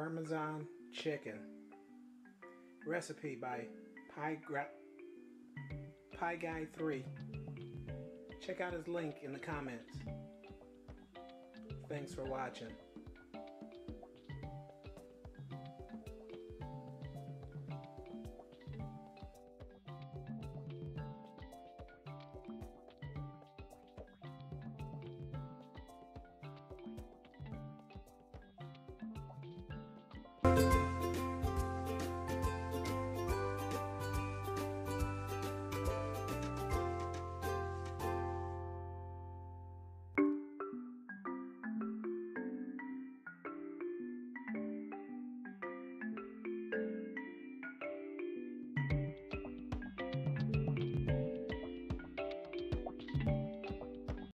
Parmesan Chicken. Recipe by Pie Guy 3. Check out his link in the comments. Thanks for watching.